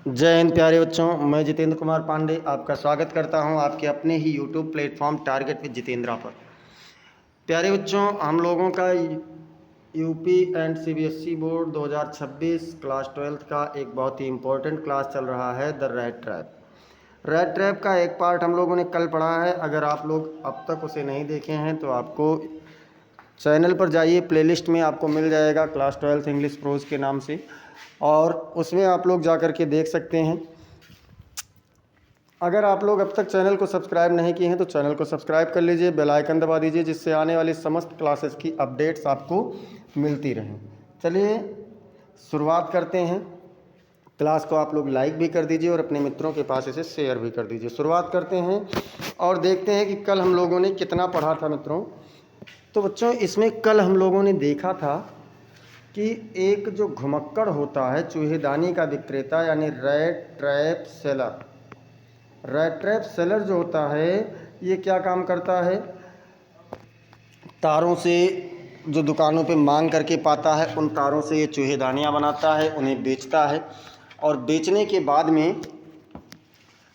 जय हिंद प्यारे बच्चों, मैं जितेंद्र कुमार पांडे आपका स्वागत करता हूं आपके अपने ही YouTube platform target with Jitendra पर। प्यारे बच्चों, हम लोगों का UP and CBSE board 2026 class 12th का एक बहुत ही इम्पोर्टेंट क्लास चल रहा है, the rat trap. Rat trap का एक पार्ट हम लोगों ने कल पढ़ा है। अगर आप लोग अब तक उसे नहीं देखे हैं तो आपको चैनल पर जाइए, प्लेलिस्ट में आपको मिल जाएगा क्लास 12th इंग्लिश प्रोज के नाम से, और उसमें आप लोग जा कर के देख सकते हैं। अगर आप लोग अब तक चैनल को सब्सक्राइब नहीं किए हैं तो चैनल को सब्सक्राइब कर लीजिए, बेल आइकन दबा दीजिए, जिससे आने वाली समस्त क्लासेस की अपडेट्स आपको मिलती रहें। चलिए शुरुआत करते हैं। क्लास को आप लोग लाइक भी कर दीजिए और अपने मित्रों के पास इसे शेयर भी कर दीजिए। शुरुआत करते हैं और देखते हैं कि कल हम लोगों ने कितना पढ़ा था मित्रों। तो बच्चों, इसमें कल हम लोगों ने देखा था कि एक जो घुमक्कड़ होता है, चूहेदानी का विक्रेता, यानी rat trap seller. Rat trap seller जो होता है ये क्या काम करता है? तारों से जो दुकानों पे मांग करके पाता है, उन तारों से ये चूहेदानियाँ बनाता है, उन्हें बेचता है, और बेचने के बाद में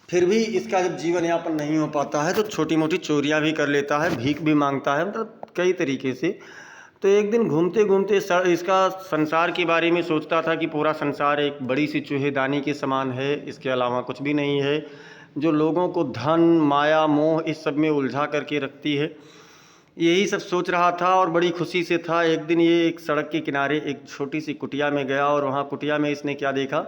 फिर भी इसका जब जीवन यापन नहीं हो पाता है तो छोटी मोटी चोरियां भी कर लेता है, भीख भी मांगता है, मतलब कई तरीके से। तो एक दिन घूमते घूमते इसका संसार के बारे में सोचता था कि पूरा संसार एक बड़ी सी चूहेदानी के समान है, इसके अलावा कुछ भी नहीं है, जो लोगों को धन, माया, मोह इस सब में उलझा करके रखती है। यही सब सोच रहा था और बड़ी खुशी से था। एक दिन ये एक सड़क के किनारे एक छोटी सी कुटिया में गया, और वहाँ कुटिया में इसने क्या देखा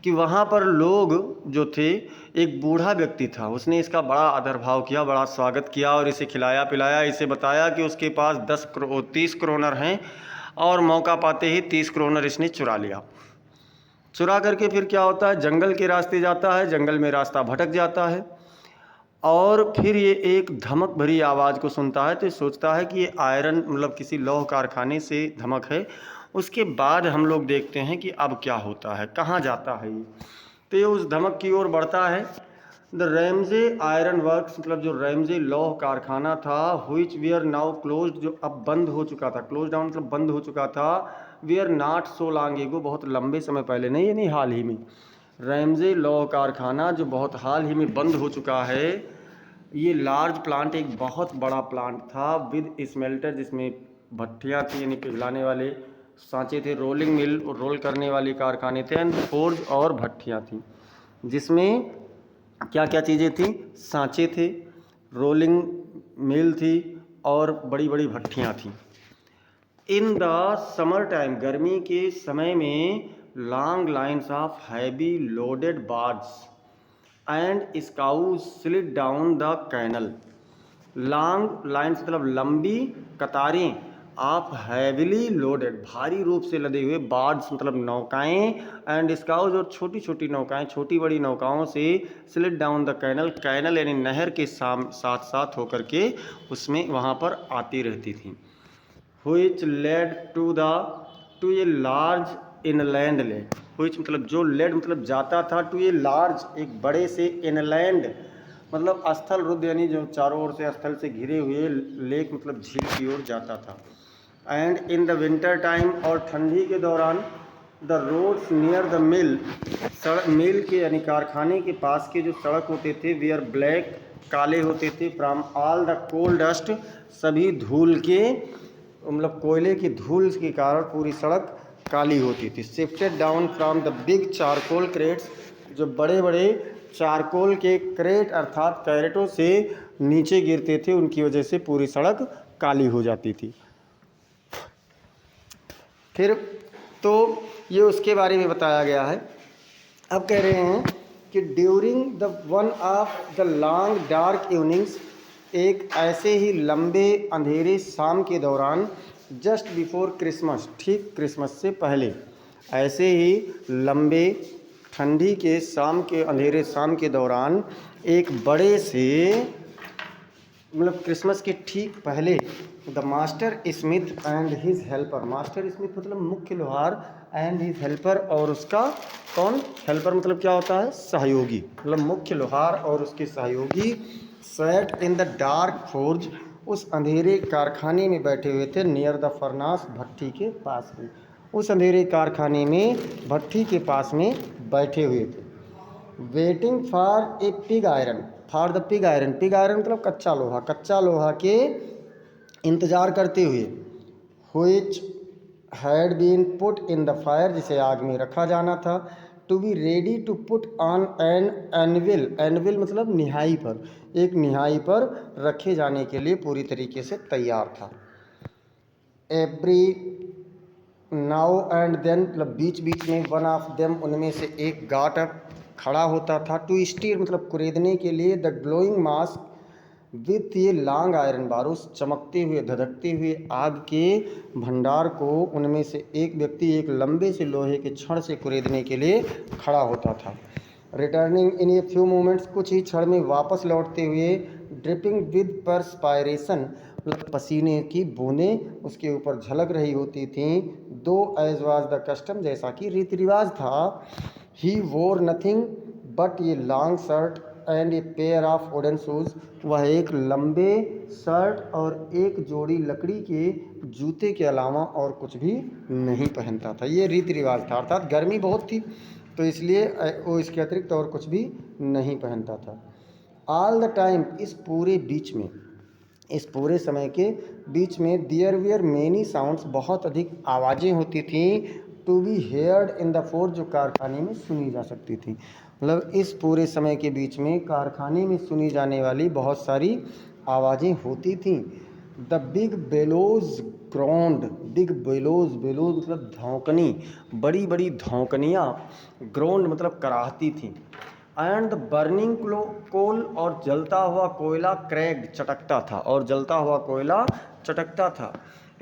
कि वहाँ पर लोग जो थे, एक बूढ़ा व्यक्ति था, उसने इसका बड़ा आदर भाव किया, बड़ा स्वागत किया और इसे खिलाया पिलाया। इसे बताया कि उसके पास 30 क्रोनर हैं, और मौका पाते ही 30 क्रोनर इसने चुरा लिया। चुरा करके फिर क्या होता है, जंगल के रास्ते जाता है, जंगल में रास्ता भटक जाता है, और फिर ये एक धमक भरी आवाज़ को सुनता है। तो ये सोचता है कि ये आयरन, मतलब किसी लौह कारखाने से धमक है। उसके बाद हम लोग देखते हैं कि अब क्या होता है, कहाँ जाता है ये। तो ये उस धमक की ओर बढ़ता है। द रैमजे आयरन वर्क्स, मतलब जो रैमजे लौह कारखाना था, which we are now close, जो अब बंद हो चुका था, क्लोज डाउन मतलब बंद हो चुका था, we are not so long ago, बहुत लंबे समय पहले नहीं, यानी हाल ही में। रैमजे लौह कारखाना जो बहुत हाल ही में बंद हो चुका है, ये लार्ज प्लांट, एक बहुत बड़ा प्लांट था, विद स्मेल्टर, जिसमें भट्टियाँ थी, यानी पिघलाने वाले सांचे थे, रोलिंग मिल, रोल करने वाले कारखाने थे, एंड फोर्ज, और भट्टियाँ थी, जिसमें क्या क्या चीज़ें थी, सांचे थे, रोलिंग मिल थी, और बड़ी बड़ी भट्टियाँ थी। इन द समर टाइम, गर्मी के समय में, long lines of heavy loaded barge and scows slid down the canal. Long lines मतलब लंबी कतारें, ऑफ हैविली लोडेड, भारी रूप से लदे हुए, बार्ड्स मतलब नौकाएं, एंड स्काउज और छोटी छोटी नौकाएं, छोटी बड़ी नौकाओं से, slid down the canal, canal यानी नहर के साथ साथ होकर के उसमें वहाँ पर आती रहती थी। which led to a large inland lake, which मतलब जो लेड मतलब जाता था, टू ए लार्ज एक बड़े से, इनलैंड मतलब स्थल रुद्ध, यानी जो चारों ओर से स्थल से घिरे हुए, लेक मतलब झील की ओर जाता था। And in the winter time, और ठंडी के दौरान, the roads near the mill, सड़क, मिल के यानी कारखाने के पास के जो सड़क होते थे, वी आर ब्लैक, काले होते थे, from all the coal dust, सभी धूल के, मतलब कोयले की धूल के कारण पूरी सड़क काली होती थी। Shifted down from the big charcoal crates, जो बड़े बड़े चारकोल के क्रेट अर्थात कैरेटों से नीचे गिरते थे, उनकी वजह से पूरी सड़क काली हो जाती थी। फिर तो ये उसके बारे में बताया गया है। अब कह रहे हैं कि during the one of the long dark evenings, एक ऐसे ही लंबे अंधेरे शाम के दौरान, जस्ट बिफोर क्रिसमस, ठीक क्रिसमस से पहले, ऐसे ही लंबे ठंडी के शाम के, अंधेरे शाम के दौरान, एक बड़े से, मतलब क्रिसमस के ठीक पहले, the master Smith and his helper, master Smith मतलब मुख्य लोहार, एंड हिज हेल्पर, और उसका कौन, हेल्पर मतलब क्या होता है, सहयोगी, मतलब मुख्य लोहार और उसके सहयोगी, sat in the dark forge, उस अंधेरे कारखाने में बैठे हुए थे, नियर द फरनास, भट्टी के पास में, उस अंधेरे कारखाने में भट्टी के पास में बैठे हुए थे। Waiting for a pig iron, for the pig iron, pig iron मतलब कच्चा लोहा, कच्चा लोहा के इंतज़ार करते हुए। Which had been put in the fire, जिसे आग में रखा जाना था। To be ready to put on an anvil, anvil मतलब निहाई पर, एक निहाई पर रखे जाने के लिए पूरी तरीके से तैयार था। एवरी नाउ एंड देन मतलब बीच बीच में, वन ऑफ देम उनमें से एक गाट अप खड़ा होता था। टू स्टीर मतलब कुरेदने के लिए। द ग्लोइंग मास्क विथ ये लॉन्ग आयरन बार, उस चमकते हुए धधकते हुए आग के भंडार को उनमें से एक व्यक्ति एक लंबे से लोहे के छड़ से कुरेदने के लिए खड़ा होता था। Returning in a few moments, कुछ ही क्षण में वापस लौटते हुए। ड्रिपिंग विद परस्पायरेशन मतलब पसीने की बूंदें उसके ऊपर झलक रही होती थीं। दो एज वाज द कस्टम, जैसा कि रीति रिवाज था। ही वोर नथिंग बट ये long shirt and a pair of wooden shoes, वह एक लंबे शर्ट और एक जोड़ी लकड़ी के जूते के अलावा और कुछ भी नहीं पहनता था। ये रीति रिवाज था, अर्थात गर्मी बहुत थी तो इसलिए वो इसके अतिरिक्त और कुछ भी नहीं पहनता था। ऑल द टाइम, इस पूरे बीच में, इस पूरे समय के बीच में, देयर वेयर मेनी साउंड्स, बहुत अधिक आवाज़ें होती थीं। To be heard in the forge, जो कारखाने में सुनी जा सकती थी। मतलब इस पूरे समय के बीच में कारखाने में सुनी जाने वाली बहुत सारी आवाज़ें होती थीं। The big bellows ground, big bellows, bellows मतलब धौंकनी, बड़ी बड़ी धौंकनियाँ, ग्राउंड मतलब कराहती थीं। एंड द बर्निंग कोल, और जलता हुआ कोयला, क्रैग चटकता था, और जलता हुआ कोयला चटकता था।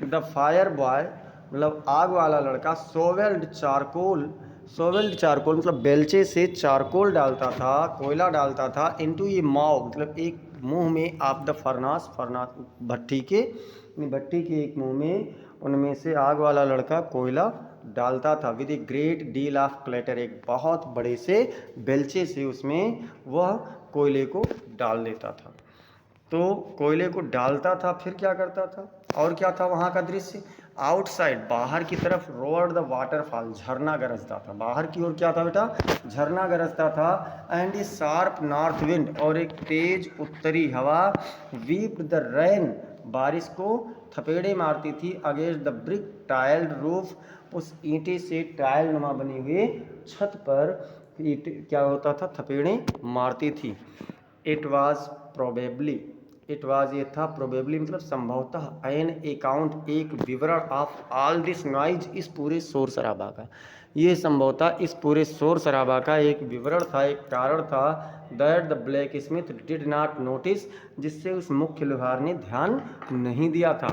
द फायर बॉय मतलब आग वाला लड़का, सोवेल्ड चारकोल, सोवेल्ड चारकोल मतलब बेलचे से चारकोल डालता था, कोयला डालता था। इनटू ये माव मतलब एक मुंह में, ऑफ द फरनास, फरनास भट्टी के, भट्टी के एक मुंह में उनमें से आग वाला लड़का कोयला डालता था। With a great deal of clatter, एक बहुत बड़े से बेलचे से उसमें वह कोयले को डाल देता था। तो कोयले को डालता था, फिर क्या करता था, और क्या था वहाँ का दृश्य। आउटसाइड, बाहर की तरफ, रोअर द वाटरफॉल, झरना गरजता था। बाहर की ओर क्या था बेटा, झरना गरजता था। And A sharp north wind, और एक तेज उत्तरी हवा, वीप्ड द रेन, बारिश को थपेड़े मारती थी। Against the brick tiled roof, उस ईंटे से टाइल नुमा बनी हुई छत पर क्या होता था, थपेड़े मारती थी। It was probably, it was ये था, प्रोबेबली मतलब संभवतः, एन अकाउंट एक विवरण, ऑफ ऑल दिस नॉइज, इस पूरे शोर शराबा का, ये संभवतः इस पूरे शोर शराबा का एक विवरण था, एक कारण था। That the black Smith did not notice, जिससे उस मुख्य लोहार ने ध्यान नहीं दिया था।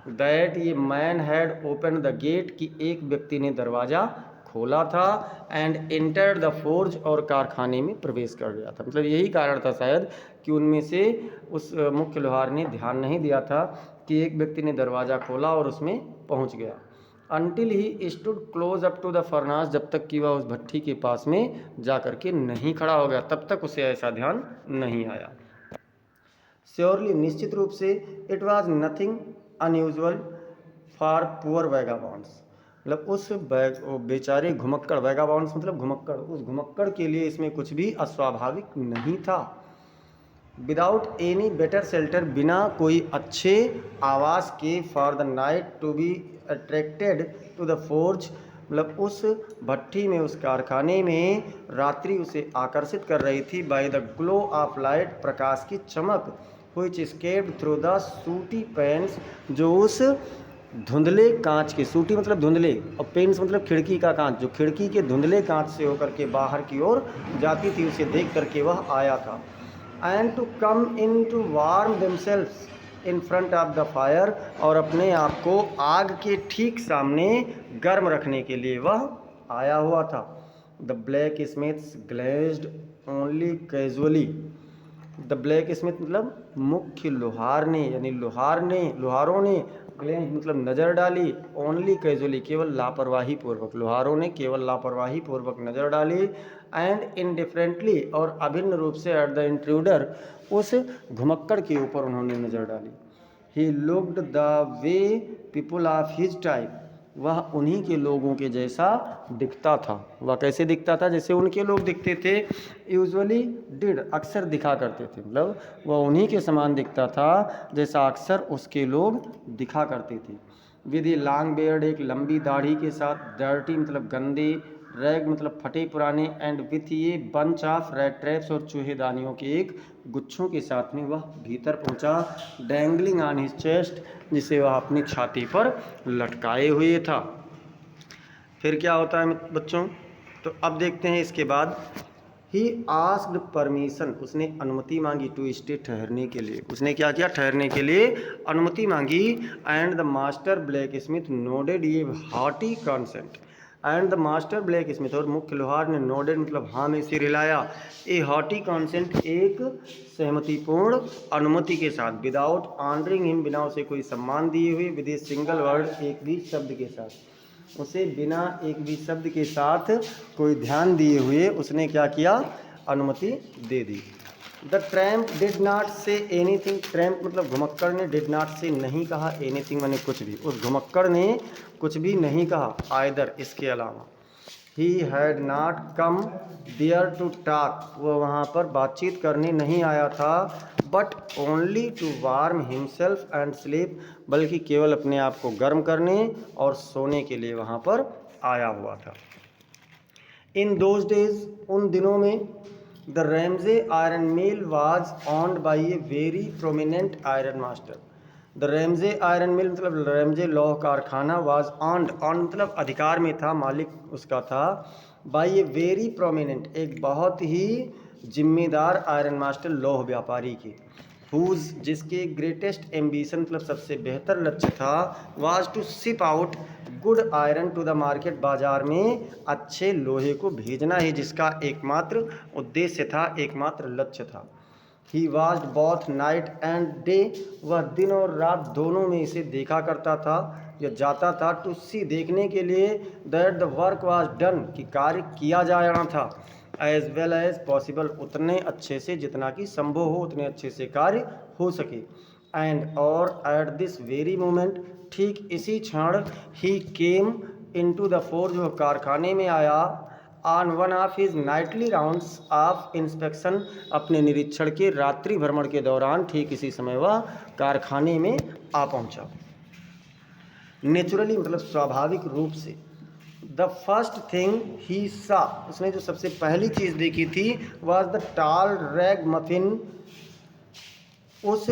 दैट ये man had open the gate, कि एक व्यक्ति ने दरवाज़ा खोला था। एंड एंटर द फोर्ज, और कारखाने में प्रवेश कर गया था। मतलब यही कारण था शायद कि उनमें से उस मुख्य लोहार ने ध्यान नहीं दिया था कि एक व्यक्ति ने दरवाज़ा खोला और उसमें पहुंच गया। Until he stood close up to the furnace, जब तक कि वह उस भट्टी के पास में जा कर के नहीं खड़ा हो गया, तब तक उसे ऐसा ध्यान नहीं आया। श्योरली, निश्चित रूप से, it was nothing unusual for poor vagabonds, मतलब उस बेचारे घुमक्कड़, वैगाबॉन्ड्स मतलब घुमक्कड़, उस घुमक्कड़ के लिए इसमें कुछ भी अस्वाभाविक नहीं था। विदाउट एनी बेटर शेल्टर, बिना कोई अच्छे आवास के, for the night to be attracted to the forge, मतलब उस भट्टी में, उस कारखाने में रात्रि उसे आकर्षित कर रही थी। By the glow of light, प्रकाश की चमक, which escaped through the sooty panes, जो उस धुंधले कांच के, सूटी मतलब धुंधले, और पेंस मतलब खिड़की का कांच, जो खिड़की के धुंधले कांच से होकर के बाहर की ओर जाती थी, उसे देख करके वह आया था। And to come in to warm themselves in front of the fire, और अपने आप को आग के ठीक सामने गर्म रखने के लिए वह आया हुआ था। The black Smiths glazed only casually, the black Smith मतलब मुख्य लोहार ने, यानी लोहारों ने ग्लेंज मतलब नज़र डाली, ओनली कैजुअली केवल लापरवाही पूर्वक, लोहारों ने केवल लापरवाही पूर्वक नज़र डाली। एंड इनडिफरेंटली, और अभिन्न रूप से, एट द इंट्रूडर, उस घुमक्कड़ के ऊपर उन्होंने नज़र डाली। He looked the way people of his type, वह उन्हीं के लोगों के जैसा दिखता था। वह कैसे दिखता था? जैसे उनके लोग दिखते थे। यूजुअली डिड, अक्सर दिखा करते थे, मतलब वह उन्हीं के समान दिखता था जैसा अक्सर उसके लोग दिखा करते थे। विद ए लॉन्ग बियर्ड, एक लंबी दाढ़ी के साथ, डर्टी मतलब गंदे, रैग मतलब फटे पुराने, एंड विथ ये बंच ऑफ रेड ट्रैप्स, और चूहेदानियों के एक गुच्छों के साथ में वह भीतर पहुंचा। डैंगलिंग ऑन हिज चेस्ट, जिसे वह अपनी छाती पर लटकाए हुए था। फिर क्या होता है बच्चों? तो अब देखते हैं इसके बाद। ही आस्क्ड परमिशन, उसने अनुमति मांगी, टू स्टे, ठहरने के लिए। उसने क्या किया? ठहरने के लिए अनुमति मांगी। And the master blacksmith nodded, ये hearty consent. And the master blacksmith, और मुख्य लोहार ने, नोडेड मतलब हाँ में सिर हिलाया। ए हार्टी कंसेंट, एक सहमतिपूर्ण अनुमति के साथ। विदाउट ऑनरिंग हिम, बिना उसे कोई सम्मान दिए हुए। विद ए सिंगल वर्ड, एक भी शब्द के साथ। उसे बिना एक भी शब्द के साथ कोई ध्यान दिए हुए उसने क्या किया? अनुमति दे दी। The tramp did not say anything, tramp मतलब घुमक्कड़ ने, डिड नॉट से नहीं कहा, एनीथिंग मैंने कुछ भी, उस घुमक्कड़ ने कुछ भी नहीं कहा, आइदर इसके अलावा। He had not come there to talk, वह वहाँ पर बातचीत करने नहीं आया था। But only to warm himself and sleep, बल्कि केवल अपने आप को गर्म करने और सोने के लिए वहाँ पर आया हुआ था। इन दोज डेज, उन दिनों में, the Ramsay iron mill was owned by a very prominent iron master. The Ramsay iron mill मतलब रैमजे लौह कारखाना, वाज ऑन्ड, ऑन मतलब अधिकार में था, मालिक उसका था, बाई ए वेरी प्रोमिनेंट, एक बहुत ही जिम्मेदार आयरन मास्टर, लौह व्यापारी के। हुज, जिसके ग्रेटेस्ट एम्बिशन मतलब सबसे बेहतर लक्ष्य था, was to ship out good iron to the market, बाजार में अच्छे लोहे को भेजना ही जिसका एकमात्र उद्देश्य था, एकमात्र लक्ष्य था। He watched both night and day, वह दिन और रात दोनों में इसे देखा करता था या जाता था। टू सी, देखने के लिए, that the work was done, कि कार्य किया जाना था, एज वेल एज पॉसिबल, उतने अच्छे से जितना कि संभव हो, उतने अच्छे से कार्य हो सके। एंड और एट दिस वेरी मोमेंट, ठीक इसी क्षण, ही केम इनटू द फोर्ज, जो कारखाने में आया, on one of his Knightley rounds of inspection, अपने निरीक्षण के रात्रि भ्रमण के दौरान ठीक इसी समय वह कारखाने में आ पहुंचा। नेचुरली मतलब स्वाभाविक रूप से। द फर्स्ट थिंग ही सा, उसने जो सबसे पहली चीज़ देखी थी, was the tall rag muffin, उस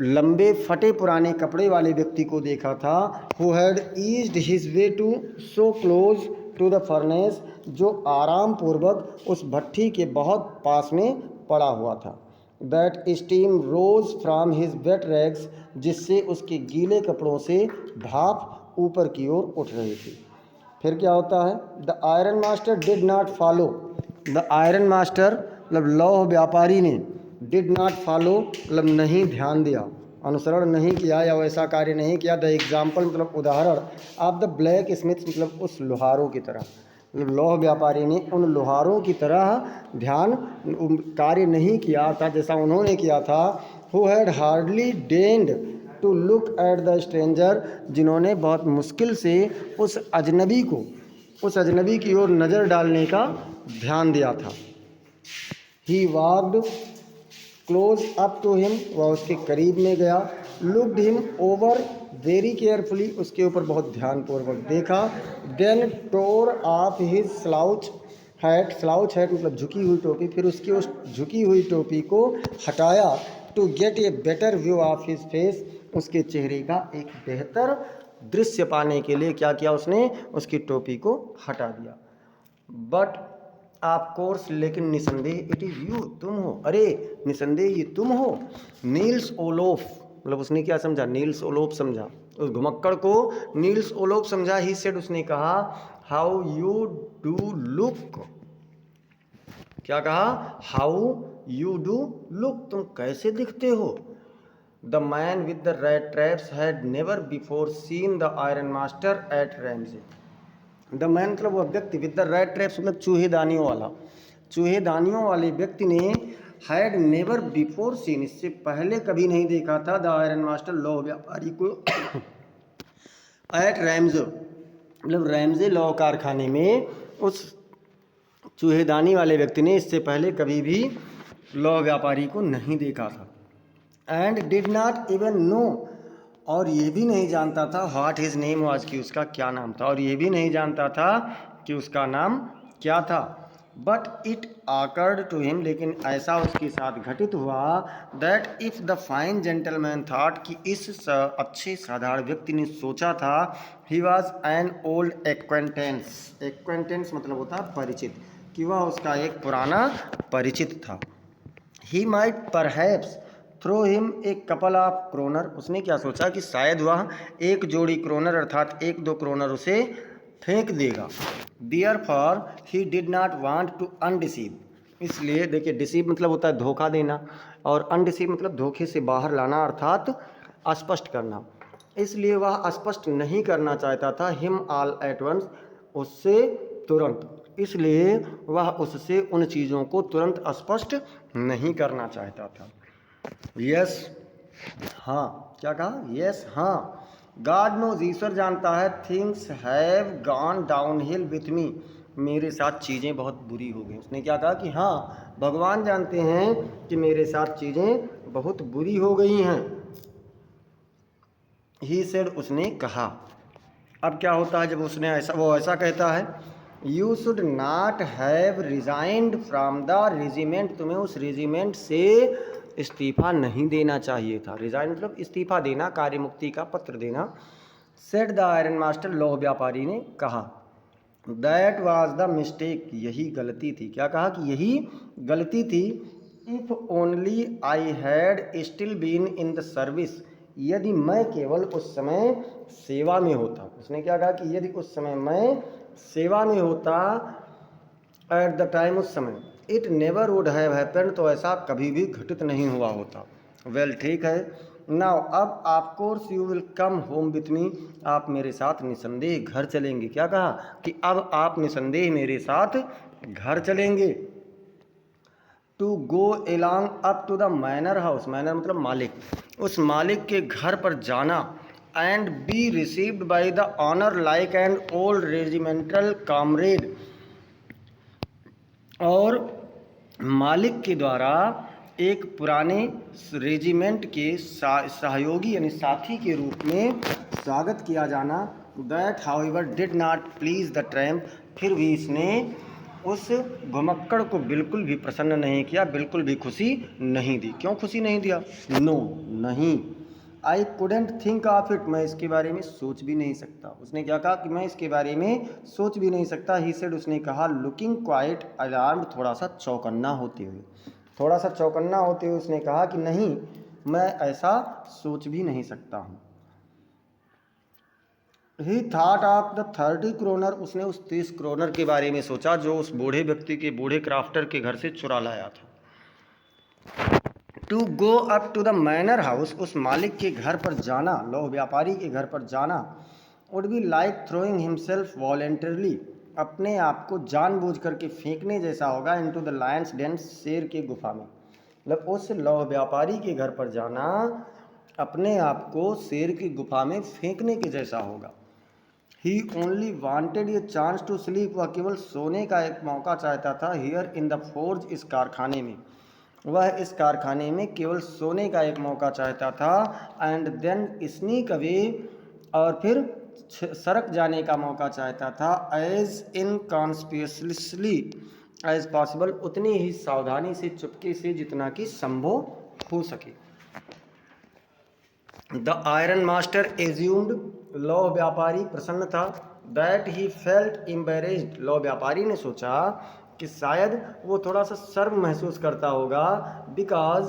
लंबे फटे पुराने कपड़े वाले व्यक्ति को देखा था। Who had eased his way to so close to the furnace, जो आराम पूर्वक उस भट्ठी के बहुत पास में पड़ा हुआ था। That steam rose from his wet rags, जिससे उसके गीले कपड़ों से भाप ऊपर की ओर उठ रही थी। फिर क्या होता है? The iron master did not follow, the iron master मतलब लौह व्यापारी ने, डिड नॉट फॉलो मतलब नहीं ध्यान दिया, अनुसरण नहीं किया या वैसा कार्य नहीं किया। द एग्जाम्पल मतलब उदाहरण, ऑफ द ब्लैक स्मिथ मतलब उस लोहारों की तरह, मतलब लौह व्यापारी ने उन लोहारों की तरह ध्यान कार्य नहीं किया था जैसा उन्होंने किया था। Who had hardly deigned to look at the stranger, जिन्होंने बहुत मुश्किल से उस अजनबी की ओर नज़र डालने का ध्यान दिया था। He walked close up to him, वह उसके करीब में गया। Looked him over very carefully, उसके ऊपर बहुत ध्यानपूर्वक देखा। Then tore off his slouch hat मतलब झुकी हुई टोपी, फिर उसकी उस झुकी हुई टोपी को हटाया। To get a better view of his face, उसके चेहरे का एक बेहतर दृश्य पाने के लिए क्या किया उसने? उसकी टोपी को हटा दिया। बट ऑफ कोर्स, लेकिन निसंदेह, इट इज़ यू, तुम हो, अरे निसंदेह ये तुम हो। नील्स ओलोफ मतलब उसने क्या समझा? नील्स ओलोफ समझा, उस घुमक्कड़ को नील्स ओलोफ समझा। ही सेड, उसने कहा, हाउ यू डू लुक, क्या कहा? हाउ यू डू लुक, तुम कैसे दिखते हो। The man with the red traps had never before seen the iron master at Ramsay. The man मतलब वह व्यक्ति, विद द रेड ट्रैप्स मतलब चूहेदानियों वाले व्यक्ति ने, हैड नेवर बिफोर सीन इससे पहले कभी नहीं देखा था, द आयरन मास्टर लौह व्यापारी को, एट रैमजे मतलब रैमजे लौ कारखाने में उस चूहेदानी वाले व्यक्ति ने इससे पहले कभी भी लौ व्यापारी को नहीं देखा था। And did not even know, और ये भी नहीं जानता था व्हाट हिज नेम वाज, कि उसका क्या नाम था, और ये भी नहीं जानता था कि उसका नाम क्या था। बट इट आकर्ड टू हिम, लेकिन ऐसा उसके साथ घटित हुआ, that if the fine gentleman thought, कि इस अच्छे साधारण व्यक्ति ने सोचा था, he was an old acquaintance, acquaintance मतलब होता है परिचित, कि वह उसका एक पुराना परिचित था। He might perhaps throw him a couple of kroner, उसने क्या सोचा कि शायद वह एक जोड़ी क्रोनर अर्थात 1-2 क्रोनर उसे फेंक देगा। Therefore he did not want to undeceive, इसलिए देखिए डिसीव मतलब होता है धोखा देना, और अनडिसीव मतलब धोखे से बाहर लाना अर्थात अस्पष्ट करना, इसलिए वह स्पष्ट नहीं करना चाहता था हिम ऑल एट वंस, उससे तुरंत, इसलिए वह उससे उन चीज़ों को तुरंत स्पष्ट नहीं करना चाहता था। यस, हाँ, क्या कहा? यस, हाँ, गॉड नोज, ईश्वर जानता है, things have gone down hill with me, मेरे साथ चीज़ें बहुत बुरी हो गई। उसने क्या कहा कि हाँ, भगवान जानते हैं कि मेरे साथ चीज़ें बहुत बुरी हो गई हैं। ही सेड, उसने कहा। अब क्या होता है जब उसने ऐसा, वो ऐसा कहता है, you should not have resigned from the regiment, तुम्हें उस रेजिमेंट से इस्तीफा नहीं देना चाहिए था। रिजाइन मतलब इस्तीफा देना, कार्य मुक्ति का पत्र देना। सेड द आयरन मास्टर, लौह व्यापारी ने कहा। दैट वाज द मिस्टेक, यही गलती थी। क्या कहा कि यही गलती थी। If only I had still been in the service, यदि मैं केवल उस समय सेवा में होता। उसने क्या कहा कि यदि उस समय मैं सेवा में होता, एट द टाइम, उस समय, it never would have happened, तो ऐसा कभी भी घटित नहीं हुआ होता। वेल, ठीक है। नाउ, अब of course you will come home with me, आप मेरे साथ निसंदेह घर चलेंगे। क्या कहा कि अब आप निसंदेह मेरे साथ घर चलेंगे। To go along up to the manor house, manor मतलब मालिक, उस मालिक के घर पर जाना। And be received by the owner like an old regimental comrade, और मालिक के द्वारा एक पुराने रेजिमेंट के सहयोगी यानी साथी के रूप में स्वागत किया जाना। That however did not please the tramp, फिर भी इसने उस घुमक्कड़ को बिल्कुल भी प्रसन्न नहीं किया, बिल्कुल भी खुशी नहीं दी। क्यों खुशी नहीं दिया? नो, नहीं। I couldn't think of it, मैं इसके बारे में सोच भी नहीं सकता। उसने क्या कहा कि मैं इसके बारे में सोच भी नहीं सकता। ही सेड, उसने कहा, लुकिंग क्वाइट अलार्म्ड, थोड़ा सा चौकन्ना होते हुए, थोड़ा सा चौकन्ना होते हुए उसने कहा कि नहीं, मैं ऐसा सोच भी नहीं सकता हूँ। He thought of the 30 kroner, उसने उस 30 क्रोनर के बारे में सोचा जो उस बूढ़े व्यक्ति के, बूढ़े क्राफ्टर के घर से चुरा लाया था। To go up to the manor house, उस मालिक के घर पर जाना, लौह व्यापारी के घर पर जाना। Would be like throwing himself voluntarily, अपने आप को जानबूझ करके फेंकने जैसा होगा, इनटू द लायंस डेन, शेर के गुफा में। मतलब उस लौह व्यापारी के घर पर जाना अपने आप को शेर की गुफा में फेंकने के जैसा होगा। He only wanted a chance to sleep, वह केवल सोने का एक मौका चाहता था। हियर इन द फोर्ज, इस कारखाने में, वह इस कारखाने में केवल सोने का एक मौका चाहता था। एंड देन स्नीक अवे, और फिर सरक जाने का मौका चाहता था। एज इनकॉन्स्पिशियसली एज पॉसिबल, उतनी ही सावधानी से, चुपके से, जितना कि संभव हो सके। द आयरन मास्टर एज्यूम्ड, लौह व्यापारी प्रसन्न था। दैट ही फेल्ट एम्बेरेस्ड, लौह व्यापारी ने सोचा कि शायद वो थोड़ा सा शर्म महसूस करता होगा, because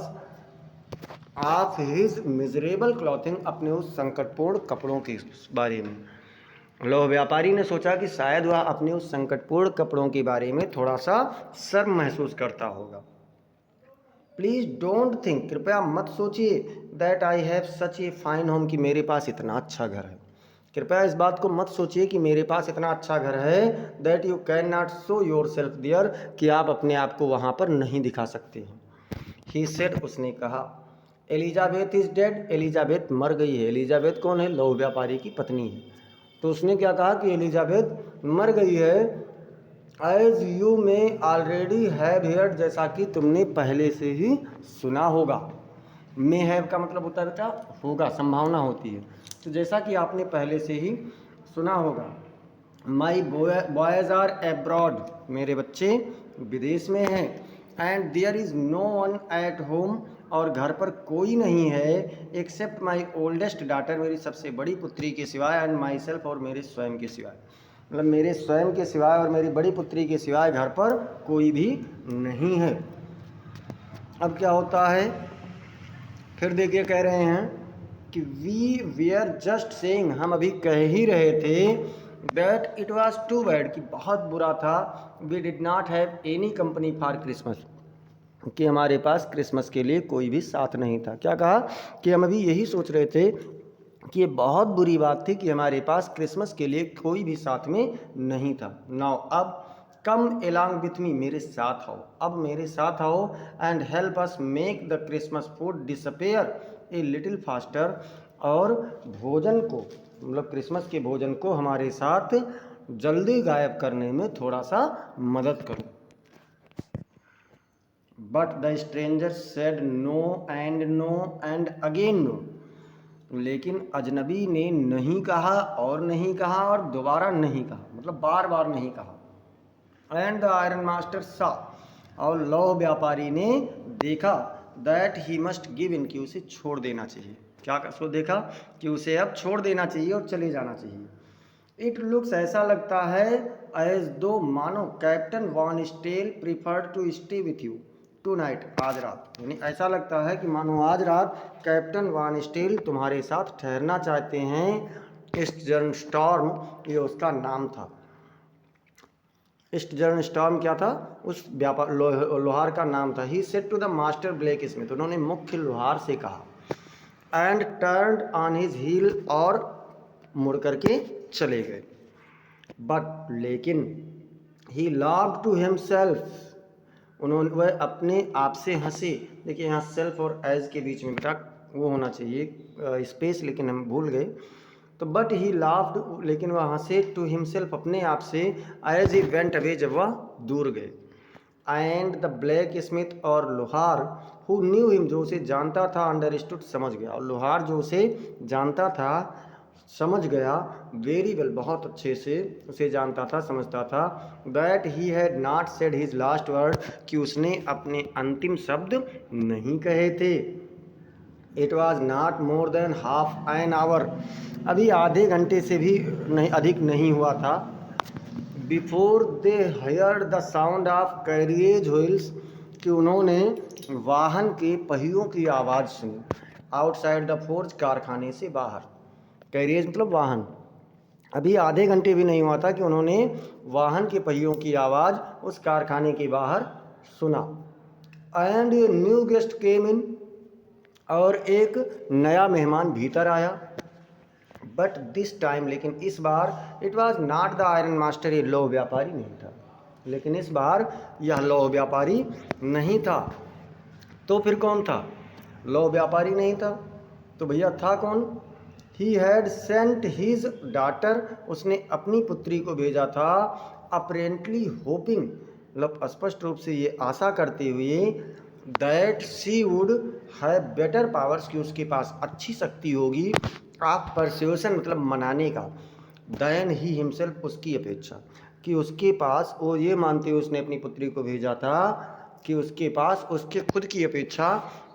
of his miserable clothing, अपने उस संकटपूर्ण कपड़ों के बारे में। लौह व्यापारी ने सोचा कि शायद वह अपने उस संकटपूर्ण कपड़ों के बारे में थोड़ा सा शर्म महसूस करता होगा। प्लीज़ डोंट थिंक, कृपया मत सोचिए, that I have such a fine home, कि मेरे पास इतना अच्छा घर है। कृपया इस बात को मत सोचिए कि मेरे पास इतना अच्छा घर है, that you can not show yourself there, कि आप अपने आप को वहाँ पर नहीं दिखा सकते हैं। ही सेड, उसने कहा, एलिजाबेथ इज डेड, एलिजाबेथ मर गई है। एलिजाबेथ कौन है? लौह व्यापारी की पत्नी है। तो उसने क्या कहा कि एलिजाबेथ मर गई है, एज यू में ऑलरेडी हैव हेard, जैसा कि तुमने पहले से ही सुना होगा। मे हैव का मतलब होता है बेटा होगा, संभावना होती है। तो जैसा कि आपने पहले से ही सुना होगा, माई बॉयज़ आर एब्रॉड, मेरे बच्चे विदेश में हैं, and there is no one at home, और घर पर कोई नहीं है, एक्सेप्ट माई ओल्डेस्ट डाटर, मेरी सबसे बड़ी पुत्री के सिवाय, एंड माई सेल्फ, और मेरे स्वयं के सिवाय। मतलब मेरे स्वयं के सिवाय और मेरी बड़ी पुत्री के सिवाय घर पर कोई भी नहीं है। अब क्या होता है, फिर देखिए कह रहे हैं कि वी वेयर जस्ट सेइंग, हम अभी कह ही रहे थे, that it was too bad, कि बहुत बुरा था, we did not have any company for Christmas, कि हमारे पास क्रिसमस के लिए कोई भी साथ नहीं था। क्या कहा कि हम अभी यही सोच रहे थे कि ये बहुत बुरी बात थी कि हमारे पास क्रिसमस के लिए कोई भी साथ में नहीं था। नाउ अब कम एलॉन्ग विथ मी, मेरे साथ आओ, अब मेरे साथ आओ, and help us make the Christmas food disappear a little faster, और भोजन को, मतलब क्रिसमस के भोजन को हमारे साथ जल्दी गायब करने में थोड़ा सा मदद करो। But the stranger said no and again no, लेकिन अजनबी ने नहीं कहा और नहीं कहा और दोबारा नहीं कहा, मतलब बार बार नहीं कहा। एंड द आयरन मास्टर सा, और लौह व्यापारी ने देखा, that he must give in, कि उसे छोड़ देना चाहिए। क्या सो देखा कि उसे अब छोड़ देना चाहिए और चले जाना चाहिए। इट लुक्स, ऐसा लगता है, एज दो, मानो captain von Stahle preferred to stay with you tonight, आज रात, यानी ऐसा लगता है कि मानो आज रात कैप्टन वान स्टील तुम्हारे साथ ठहरना चाहते हैं। ईस्टर्न स्टॉर्म, ये उसका नाम था। ईस्टर्न स्टॉर्म क्या था, उस व्यापार लोहार का नाम था। He said to the master blacksmith, उन्होंने मुख्य लोहार से कहा, and turned on his heel, और मुड़ करके चले गए। बट लेकिन, ही लाफ्ड टू हिमसेल्फ, उन्होंने वह अपने आप से हंसे। देखिए यहाँ सेल्फ और एज के बीच में बेटा वो होना चाहिए स्पेस, लेकिन हम भूल गए। तो बट ही लाफ्ड, लेकिन वह हंसे, टू हिमसेल्फ, अपने आप से, एज ही वेंट अवे, जब वह दूर गए। एंड द ब्लैक स्मिथ, और लोहार, हु न्यू हिम, जो उसे जानता था, अंडरस्टूड, समझ गया, और लोहार जो उसे जानता था समझ गया, वेरी वेल, बहुत अच्छे से उसे जानता था, समझता था, that he had not said his last word, कि उसने अपने अंतिम शब्द नहीं कहे थे। It was not more than half an hour, अभी आधे घंटे से भी नहीं अधिक नहीं हुआ था, before they heard the sound of carriage wheels, कि उन्होंने वाहन के पहियों की आवाज़ सुनी, आउटसाइड द फोर्ज, कारखाने से बाहर। कैरिएज मतलब वाहन। अभी आधे घंटे भी नहीं हुआ था कि उन्होंने वाहन के पहियों की आवाज़ उस कारखाने के बाहर सुना। एंड ए न्यू गेस्ट केम इन, और एक नया मेहमान भीतर आया। बट दिस टाइम, लेकिन इस बार, it was not the iron master, ये लौह व्यापारी नहीं था, लेकिन इस बार यह लौह व्यापारी नहीं था। तो फिर कौन था? लौह व्यापारी नहीं था तो भैया था कौन? He had sent his daughter, उसने अपनी पुत्री को भेजा था, अपेरेंटली होपिंग, मतलब स्पष्ट रूप से ये आशा करते हुए, that she would have better powers, कि उसके पास अच्छी शक्ति होगी, ऑफ परस्यूशन, मतलब मनाने का, देन ही हिमसेल्फ, उसकी अपेक्षा, कि उसके पास, वो ये मानते हुए उसने अपनी पुत्री को भेजा था कि उसके पास उसके खुद की अपेक्षा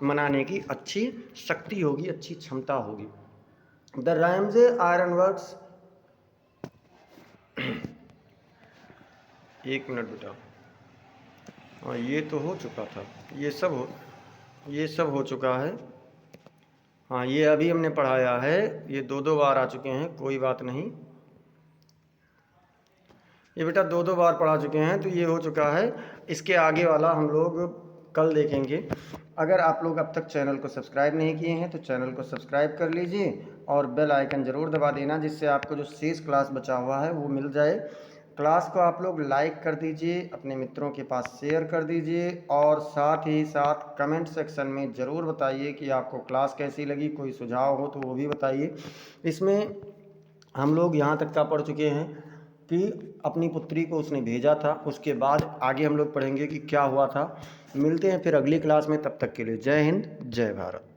मनाने की अच्छी शक्ति होगी, अच्छी क्षमता होगी। द रैमजे आयरन वर्क्स, एक मिनट बेटा, हाँ ये तो हो चुका था, ये सब हो चुका है। हाँ ये अभी हमने पढ़ाया है, ये दो बार आ चुके हैं, कोई बात नहीं, ये बेटा दो बार पढ़ा चुके हैं, तो ये हो चुका है। इसके आगे वाला हम लोग कल देखेंगे। अगर आप लोग अब तक चैनल को सब्सक्राइब नहीं किए हैं तो चैनल को सब्सक्राइब कर लीजिए और बेल आइकन ज़रूर दबा देना, जिससे आपको जो शेष क्लास बचा हुआ है वो मिल जाए। क्लास को आप लोग लाइक कर दीजिए, अपने मित्रों के पास शेयर कर दीजिए, और साथ ही साथ कमेंट सेक्शन में ज़रूर बताइए कि आपको क्लास कैसी लगी। कोई सुझाव हो तो वो भी बताइए। इसमें हम लोग यहाँ तक का पढ़ चुके हैं कि अपनी पुत्री को उसने भेजा था। उसके बाद आगे हम लोग पढ़ेंगे कि क्या हुआ था। मिलते हैं फिर अगली क्लास में, तब तक के लिए जय हिंद जय भारत।